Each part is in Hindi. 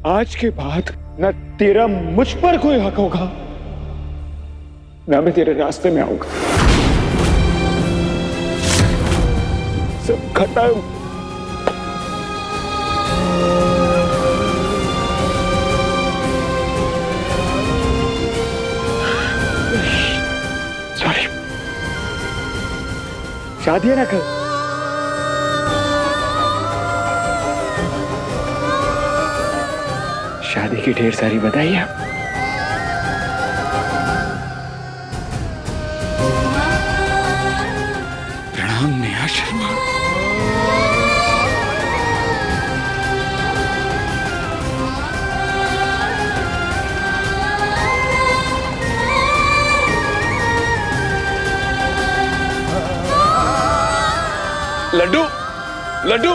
आज के बाद न तेरा मुझ पर कोई हक होगा, ना मैं तेरे रास्ते में आऊंगा। सब खत्म। सॉरी, शादी है ना कल। शादी की ढेर सारी बधाइयां। प्रणाम नेहा शर्मा। लड्डू, लड्डू।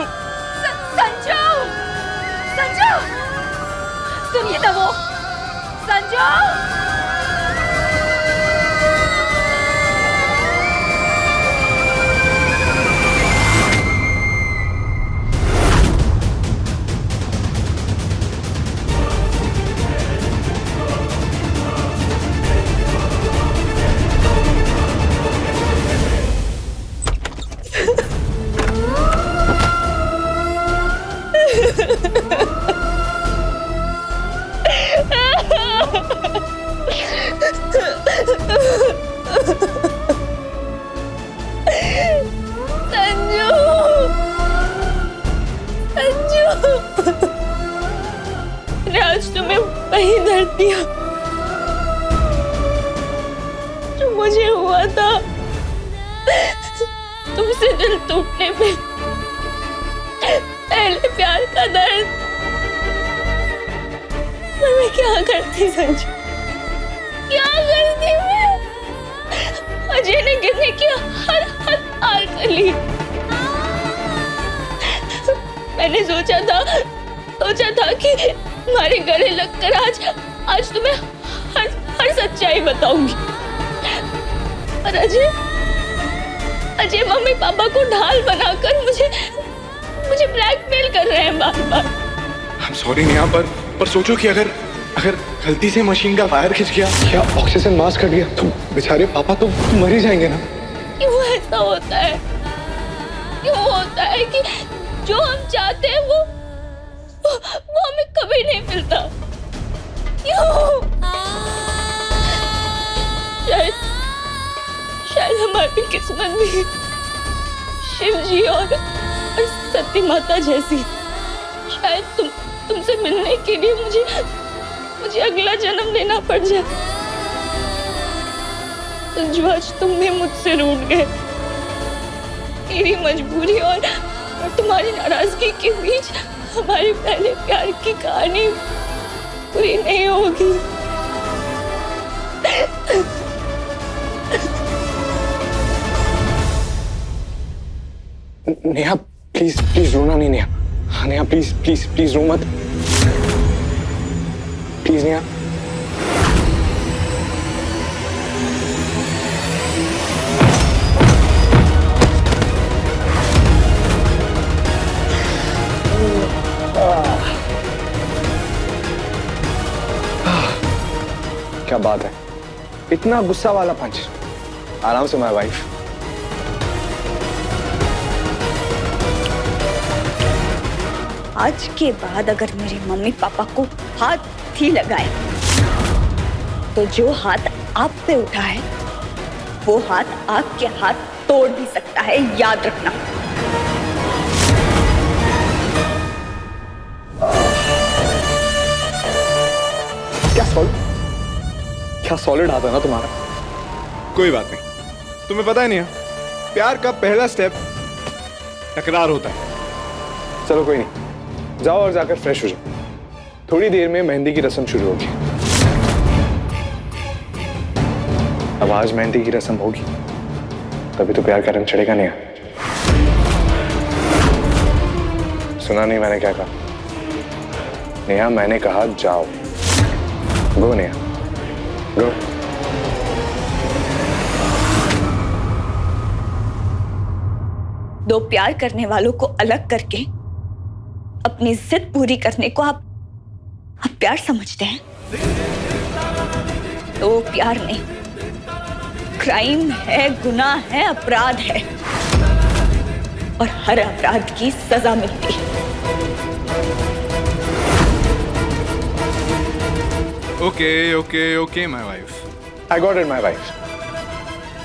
संजू, संजू, सुनिए ना वो, संजू। आज तुम्हें वही दर्द दिया जो मुझे हुआ था तुमसे दिल टूटने पे। पहले प्यार का दर्द। पर मैं क्या करती संजू, क्या करती मैं? अजय ने गिरने की हर हद पार कर ली। मैंने सोचा था कि हमारे गले लगकर आज तुम्हें हर सच्चाई बताऊंगी। और अजय मम्मी पापा को ढाल बनाकर मुझे ब्लैकमेल कर रहे हैं बार बार। I'm sorry नेहा, पर सोचो कि अगर गलती से मशीन का फायर खिंच गया या ऑक्सीजन मास्क कट गया तो बेचारे पापा तो मर ही जाएंगे ना। क्यों ऐसा होता है? क्यों होता है कि जो हम चाहते हैं वो हमें कभी नहीं मिलता? क्यों? शायद हमारी किस्मत भी शिव जी और सती माता जैसी। शायद तुमसे मिलने के लिए मुझे अगला जन्म लेना पड़ जाए। संजू, आज तुम भी मुझसे रूठ गए। मेरी मजबूरी और तुम्हारी नाराजगी के बीच हमारे पहले प्यार की कहानी पूरी नहीं होगी। नेहा प्लीज रोना नहीं नेहा। हाँ नेहा प्लीज रो मत। प्लीज नेहा। क्या बात है, इतना गुस्सा वाला पंच। आराम से माय वाइफ। आज के बाद अगर मेरे मम्मी पापा को हाथ ही लगाए तो जो हाथ आप पे उठा है वो हाथ आपके हाथ तोड़ भी सकता है, याद रखना। क्या सॉलिड हाथ है ना तुम्हारा। कोई बात नहीं, तुम्हें पता है नहीं, प्यार का पहला स्टेप तकरार होता है। चलो कोई नहीं, जाओ और जाकर फ्रेश हो जाओ। थोड़ी देर में मेहंदी की रस्म शुरू होगी। अब आज मेहंदी की रस्म होगी तभी तो प्यार का रंग चढ़ेगा। नेहा, सुना नहीं मैंने क्या कहा? नेहा, मैंने कहा जाओ। गो नेहा, गो। दो प्यार करने वालों को अलग करके अपनी जिद पूरी करने को आप आप प्यार समझते हैं तो वो प्यार नहीं, क्राइम है, गुनाह है, अपराध है और हर अपराध की सजा मिलती है। Okay okay okay my wife. I got it my wife.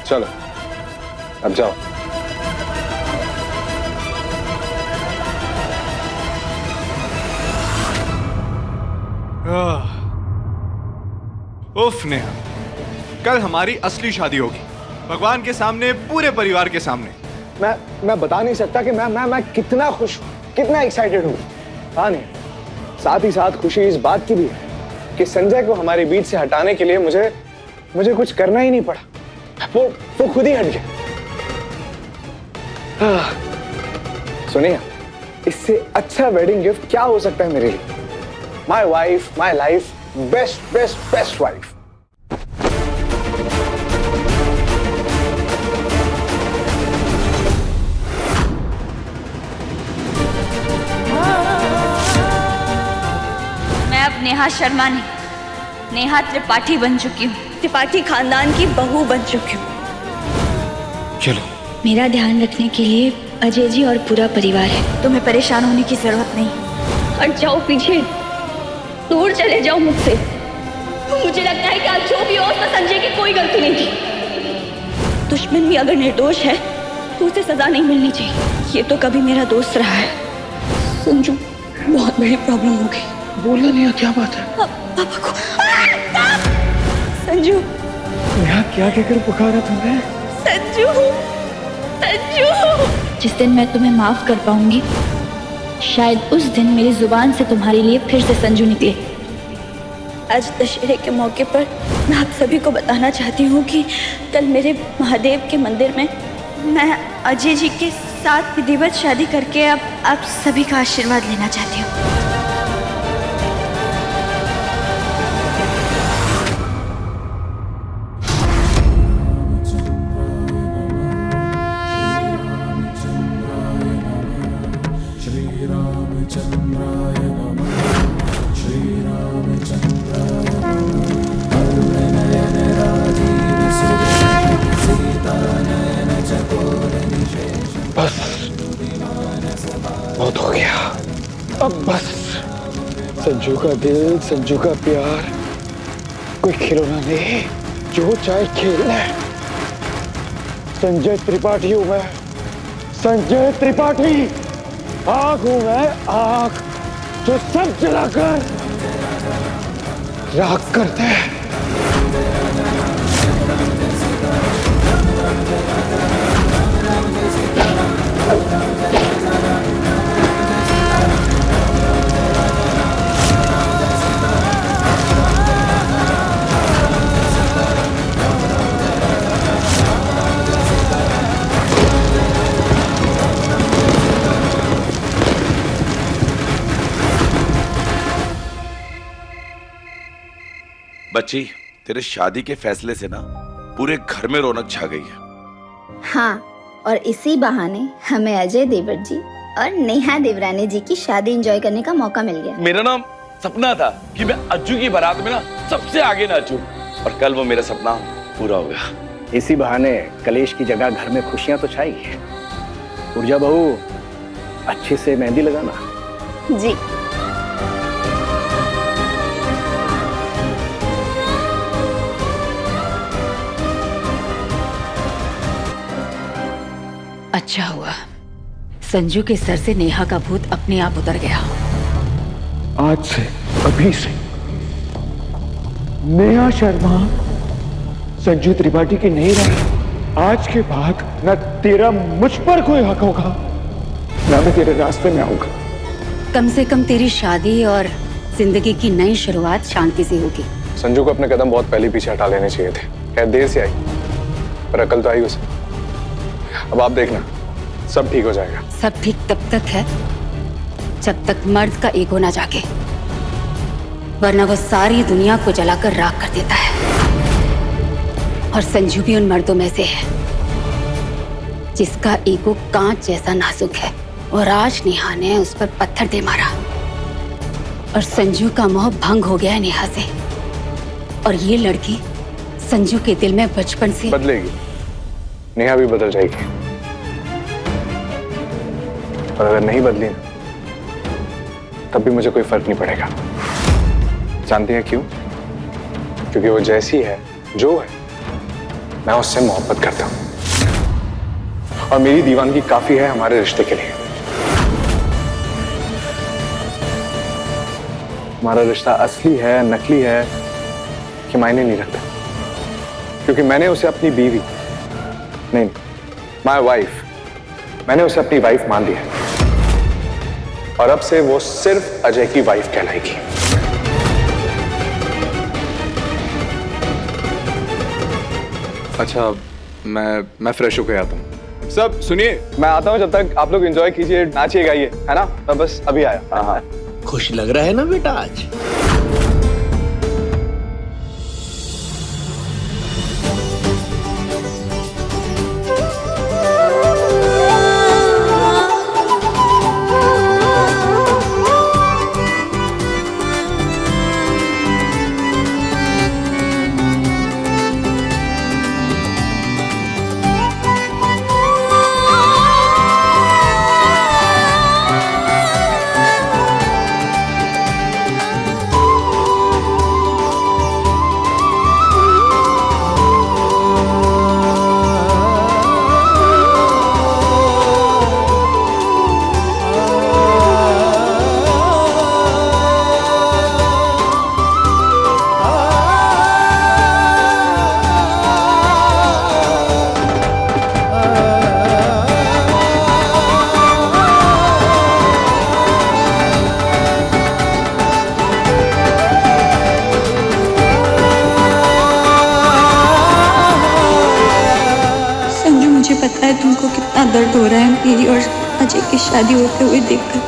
चलो अब जाओ। उफ नेहा, कल हमारी असली शादी होगी, भगवान के सामने, पूरे परिवार के सामने। मैं बता नहीं सकता कि मैं कितना खुश हूँ, कितना एक्साइटेड हूँ। हाँ नहीं, साथ ही साथ खुशी इस बात की भी है कि संजय को हमारे बीच से हटाने के लिए मुझे कुछ करना ही नहीं पड़ा। वो खुद ही हट गया। सुनिए, इससे अच्छा वेडिंग गिफ्ट क्या हो सकता है मेरे लिए? My wife, my life, best best best wife. मैं अब नेहा शर्मा नहीं, नेहा त्रिपाठी बन चुकी हूँ, त्रिपाठी खानदान की बहू बन चुकी हूँ। चलो। मेरा ध्यान रखने के लिए अजय जी और पूरा परिवार है। तुम्हें परेशान होने की जरूरत नहीं। हट जाओ पीछे, दूर चले जाओ मुझसे। मुझे लगता है कि आज जो भी हो उसमें संजय की कोई गलती नहीं थी। दुश्मन भी अगर निर्दोष है तो उसे सजा नहीं मिलनी चाहिए। ये तो कभी मेरा दोस्त रहा है। संजू, बहुत बड़ी प्रॉब्लम हो गई। बोलना नहीं, क्या बात है? पापा को संजू, नेहा क्या कहकर पुकारा तुमने? संजू, संजू। जिस दिन मैं तुम्हें माफ कर पाऊंगी, शायद उस दिन मेरी जुबान से तुम्हारे लिए फिर से संजू निकले। आज दशहरे के मौके पर मैं आप सभी को बताना चाहती हूँ कि कल मेरे महादेव के मंदिर में मैं अजय जी के साथ विधिवत शादी करके अब आप सभी का आशीर्वाद लेना चाहती हूँ। बस बहुत हो गया, अब बस। संजू का दिल, संजू का प्यार कोई खिलौना नहीं, जो चाहे खेल ले। संजय त्रिपाठी हूं मैं, संजय त्रिपाठी। आग हूं मैं, आग जो सब जलाकर राख करते हैं। बच्ची, तेरे शादी के फैसले से ना पूरे घर में रौनक छा गई है। हाँ, और इसी बहाने हमें अजय देवर जी और नेहा देवरानी जी की शादी एंजॉय करने का मौका मिल गया। मेरा ना सपना था कि मैं अज्जू की बारात में ना सबसे आगे नाचूं, और कल वो मेरा सपना पूरा हो गया। इसी बहाने कलेश की जगह घर में खुशियां तो छाई। ऊर्जा बहू, अच्छे से मेहंदी लगाना। जी। अच्छा हुआ संजू के सर से नेहा का भूत अपने आप उतर गया। आज से, अभी से नेहा शर्मा संजू त्रिपाठी की नहीं रही। आज के बाद न तेरा मुझ पर कोई हक होगा, न मैं तेरे रास्ते में आऊंगा। कम से कम तेरी शादी और जिंदगी की नई शुरुआत शांति से होगी। संजू को अपने कदम बहुत पहले पीछे हटा लेने चाहिए थे। खैर देर से आई, पर अकल तो आई उसे। अब आप देखना, सब ठीक हो जाएगा। सब ठीक तब तक है जब तक मर्द का ईगो ना जागे, वरना वो सारी दुनिया को जलाकर राख कर देता है। और संजू भी उन मर्दों में से है जिसका ईगो कांच जैसा नाजुक है, और आज नेहा ने उस पर पत्थर दे मारा। और संजू का मोह भंग हो गया है नेहा से। और ये लड़की संजू के दिल में बचपन से बदलेगी, नेहा भी बदल जाएगी। और अगर नहीं बदली ना, तब भी मुझे कोई फर्क नहीं पड़ेगा। जानती हैं क्यों? क्योंकि वो जैसी है, जो है, मैं उससे मोहब्बत करता हूं। और मेरी दीवानगी काफी है हमारे रिश्ते के लिए। हमारा रिश्ता असली है, नकली है, कि मायने नहीं रखता। क्योंकि मैंने उसे अपनी बीवी नहीं, माय वाइफ, मैंने उसे अपनी वाइफ मान लिया। और अब से वो सिर्फ अजय की वाइफ कहलाएगी। अच्छा, मैं फ्रेश होकर आता हूँ। सब सुनिए, मैं आता हूँ, जब तक आप लोग एंजॉय कीजिए, नाचिए गाइए, है ना? मैं बस अभी आया। हाँ। खुश लग रहा है ना बेटा आज? पता है तुमको कितना दर्द हो रहा है मेरी और अजय की शादी होते हुए देखकर।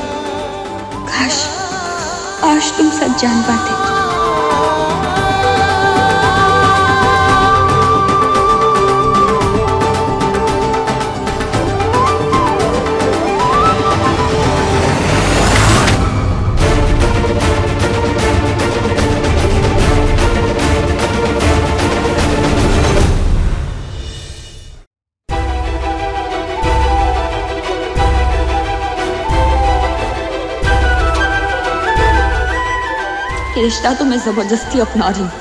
काश तुम सच जान पाते। ये रिश्ता तो मैं जबरदस्ती अपना रही हूँ,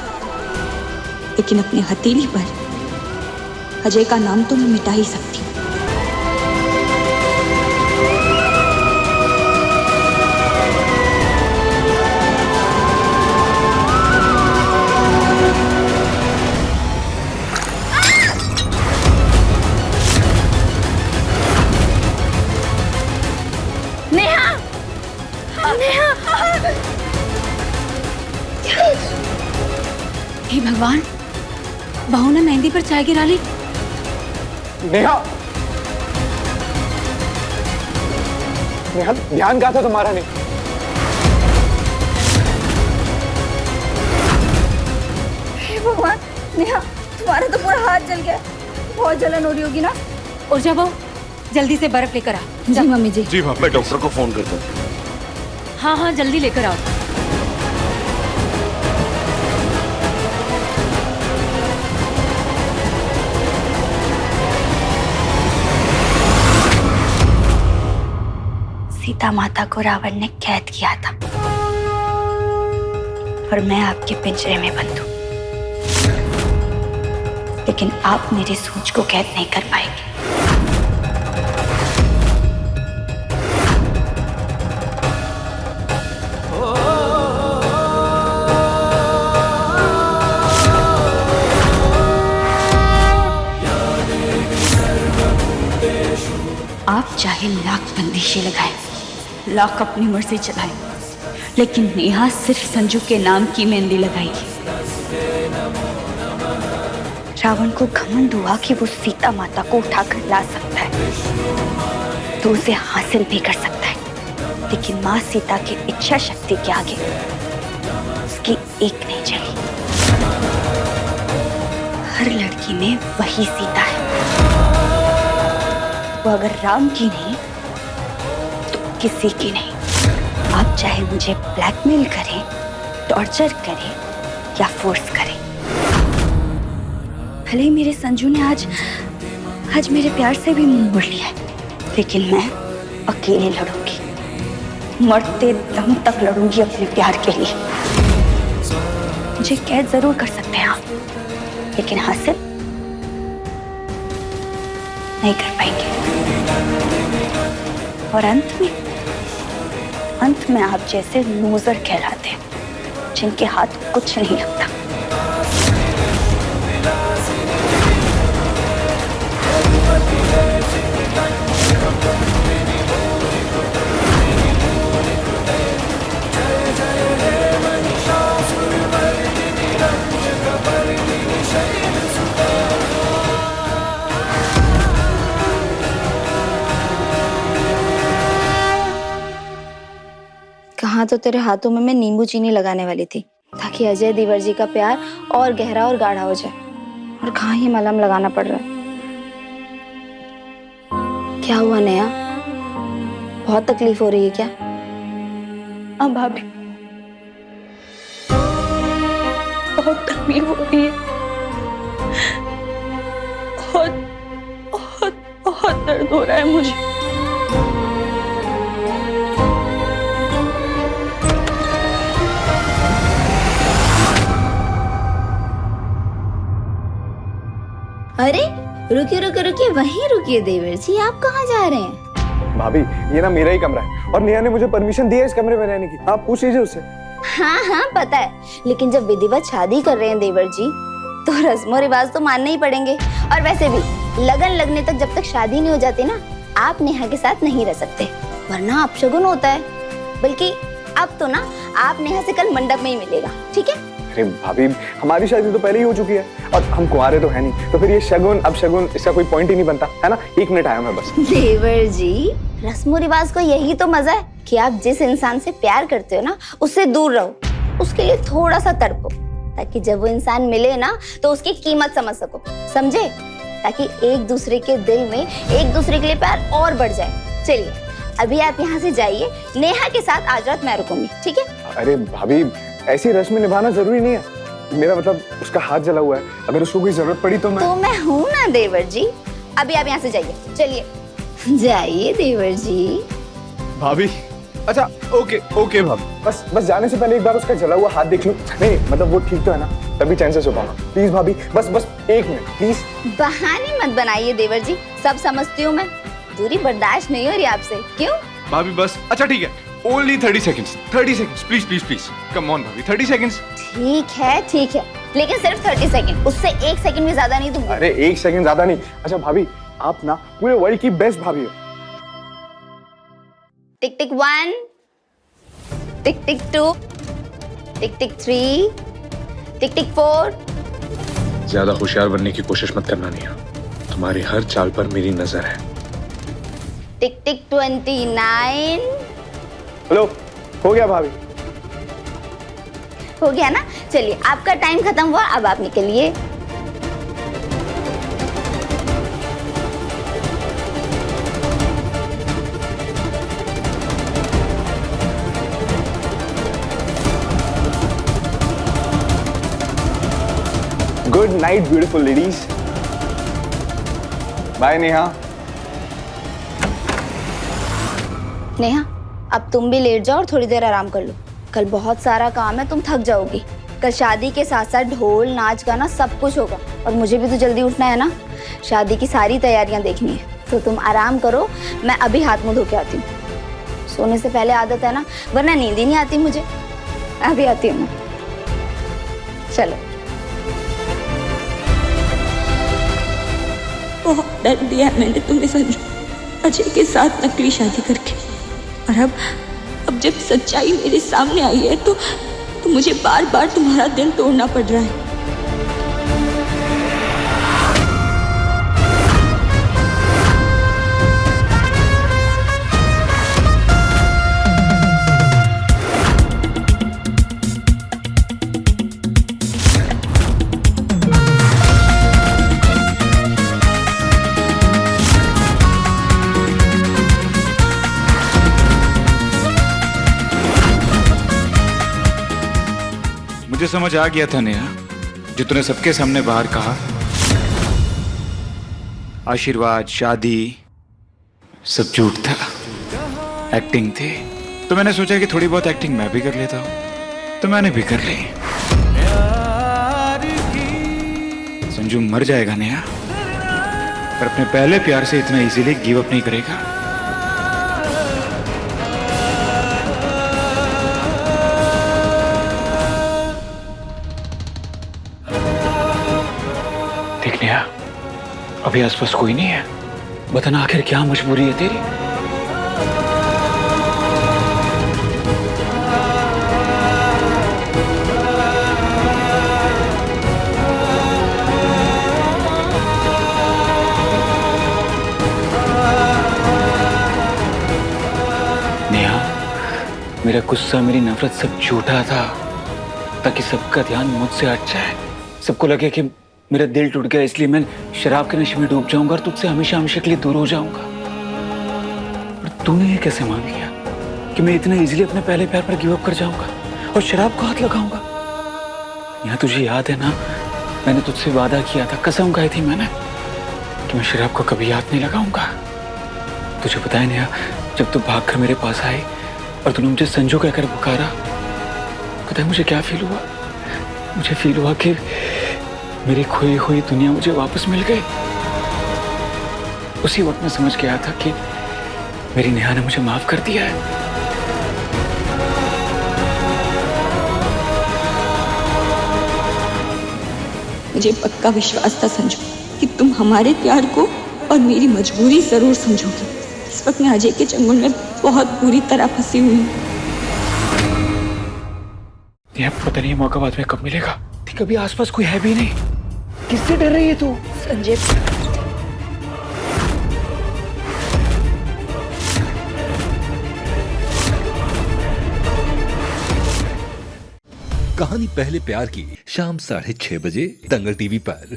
लेकिन अपनी हथेली पर अजय का नाम तो मैं मिटा ही सकती हूँ। नेहा, नेहा, हे भगवान, बहू ने मेहंदी पर चाय गिरा ली। नेहा, नेहा, ध्यान कहाँ था तुम्हारा? नहीं, हे भगवान, नेहा, तुम्हारा तो पूरा हाथ जल गया। बहुत जलन हो रही होगी ना? ऊर्जा बहू, जल्दी से बर्फ लेकर आ। जी मम्मी जी। जी हाँ, मैं डॉक्टर को फोन करता हूँ। हाँ हाँ, जल्दी लेकर आओ। सीता माता को रावण ने कैद किया था और मैं आपके पिंजरे में बंद हूं, लेकिन आप मेरी सोच को कैद नहीं कर पाएंगे। आप चाहे लाख बंदिशें लगाएं, लाख अपनी मर्जी चलाएं, लेकिन नेहा सिर्फ संजू के नाम की मेहंदी लगाएगी। रावण को घमंड हुआ कि वो सीता माता को उठाकर ला सकता है, तो उसे हासिल भी कर सकता है, लेकिन माँ सीता की इच्छा शक्ति के आगे उसकी एक नहीं चली। हर लड़की में वही सीता है, वो अगर राम की नहीं तो किसी की नहीं। आप चाहे मुझे ब्लैकमेल करें, टॉर्चर करें या फोर्स करें, भले ही मेरे संजू ने आज मेरे प्यार से भी मुंह मोड़ लिया है, लेकिन मैं अकेले लड़ूंगी, मरते दम तक लड़ूंगी अपने प्यार के लिए। मुझे कैद जरूर कर सकते हैं आप, लेकिन हासिल नहीं कर पाएंगे। और अंत में आप जैसे लूजर कहलाते हैं, जिनके हाथ कुछ नहीं लगता। कहाँ तो तेरे हाथों में मैं नींबू चीनी लगाने वाली थी, ताकि अजय देवर जी का प्यार और गहरा और गाढ़ा हो जाए, और कहाँ ही मलहम लगाना पड़ रहा है। क्या हुआ नेहा, बहुत तकलीफ हो रही है क्या? हाँ भाभी, बहुत तकलीफ हो रही है, बहुत बहुत बहुत दर्द हो रहा है मुझे। अरे रुकिए रुकिए रुकिए, वहीं रुकिए देवर जी, आप कहाँ जा रहे हैं? भाभी ये ना मेरा ही कमरा है, और नेहा ने मुझे परमिशन दी है इस कमरे में रहने की, आप पूछ लीजिए उससे। हाँ हाँ पता है, लेकिन जब विधिवत शादी कर रहे हैं देवर जी, तो रस्मों रिवाज तो मानने ही पड़ेंगे। और वैसे भी लगन लगने तक जब तक शादी नहीं हो जाती ना, आप नेहा के साथ नहीं रह सकते, वरना अपशगुन होता है। बल्कि अब तो ना आप नेहा से कल मंडप में ही मिलेगा, ठीक है? अरे भाभी हमारी शादी तो पहले ही हो चुकी है, और हम कुंवारे तो है नहीं, तो फिर ये शगुन अब शगुन इसका कोई पॉइंट ही नहीं बनता है ना। 1 मिनट आया मैं बस। देवर जी, रस्मों रिवाज को यही तो मजा है कि आप जिस इंसान से प्यार करते हो ना, उससे दूर रहो, उसके लिए थोड़ा सा तड़पो, ताकि जब वो इंसान मिले ना तो उसकी कीमत समझ सको, समझे? ताकि एक दूसरे के दिल में एक दूसरे के लिए प्यार और बढ़ जाए। चलिए अभी आप यहाँ से जाइए, नेहा के साथ आज रात मैं रुकूंगी, ठीक है? अरे भाभी ऐसी रस्म निभाना जरूरी नहीं है, मेरा मतलब उसका हाथ जला हुआ है, अगर उसको कोई जरूरत पड़ी तो मैं हूँ ना देवर जी। अभी आप यहाँ से जाइए, चलिए जाइए देवर जी। भाभी अच्छा ओके ओके भाभी, बस जाने से पहले एक बार उसका जला हुआ हाथ देख लूं। नहीं मतलब वो ठीक तो है ना, तभी चैन से सो पाऊंगा। प्लीज भाभी, बस 1 मिनट प्लीज। बहाने मत बनाइए देवर जी, सब समझती हूँ मैं, दूरी बर्दाश्त नहीं हो रही आपसे। क्यों भाभी बस, अच्छा ठीक है, only 30 seconds, 30 seconds please please please, come on भाभी, 30 सेकंड्स। ठीक है, लेकिन सिर्फ 30 सेकंड, उससे 1 सेकंड भी ज्यादा नहीं दूंगी। अरे 1 सेकंड ज्यादा नहीं। अच्छा भाभी आप ना पूरे वर्ल्ड की बेस्ट भाभी हो। टिक टिक 1, टिक टिक 2, टिक टिक 3, टिक टिक 4। ज्यादा होशियार बनने की कोशिश मत करना नेहा, तुम्हारी हर चाल पर मेरी नजर है। टिक टिक 29। हेलो, हो गया भाभी? हो गया ना? चलिए आपका टाइम खत्म हुआ, अब आप निकलिए। Good night beautiful ladies. Bye Neha. Neha अब तुम भी लेट जाओ और थोड़ी देर आराम कर लो, कल बहुत सारा काम है, तुम थक जाओगी। कल शादी के साथ साथ ढोल नाच गाना सब कुछ होगा, और मुझे भी तो जल्दी उठना है ना, शादी की सारी तैयारियां देखनी है। तो तुम आराम करो, मैं अभी हाथ मुंह धो के आती हूँ। सोने से पहले आदत है ना, वरना नींद ही नहीं आती मुझे। अभी आती हूँ मैं, चलो। बहुत डर दिया मैंने तुम्हें संजू, अजय के साथ नकली शादी करके, और अब जब सच्चाई मेरे सामने आई है तो मुझे बार बार तुम्हारा दिल तोड़ना पड़ रहा है। समझ आ गया था नेहा, जो तूने सबके सामने बाहर कहा। आशीर्वाद, शादी सब झूठ था, एक्टिंग थी। तो मैंने सोचा कि थोड़ी बहुत एक्टिंग मैं भी कर लेता हूं, तो मैंने भी कर ली। संजू मर जाएगा नेहा, पर अपने पहले प्यार से इतना इजीली गिव अप नहीं करेगा। देख नेहा, अभी आसपास कोई नहीं है, बताना आखिर क्या मजबूरी है तेरी। नेहा, मेरा गुस्सा, मेरी नफरत सब झूठा था, ताकि सबका ध्यान मुझसे हट जाए। सबको लगे कि मेरा दिल टूट गया, इसलिए मैं शराब के नशे में डूब जाऊंगा और तुझसे हमेशा हमेशा के लिए दूर हो जाऊंगा। और तूने ये कैसे मान लिया कि मैं इतना इजीली अपने पहले प्यार पर गिव अप कर जाऊंगा और शराब को हाथ लगाऊंगा? यहाँ तुझे याद है ना, मैंने तुझसे वादा किया था, कसम खाई थी मैंने कि मैं शराब को कभी हाथ नहीं लगाऊंगा। तुझे पता है नेहा, जब तू भागकर मेरे पास आई और तूने मुझे संजू कहकर पुकारा, पता है मुझे क्या फील हुआ? मुझे फील हुआ कि मेरी खोई हुई दुनिया मुझे वापस मिल गई। उसी वक्त मैं समझ गया था कि मेरी नेहा ने मुझे माफ कर दिया है। मुझे पक्का विश्वास था संजू कि तुम हमारे प्यार को और मेरी मजबूरी जरूर समझोगे। इस वक्त मैं अजय के चंगुल में बहुत बुरी तरह फंसी हुई हूँ। पता नहीं मौका बाद में कब मिलेगा। कभी आसपास कोई है भी नहीं, किससे डर रही है तू? संजय, कहानी पहले प्यार की शाम 6:30 बजे दंगल टीवी पर।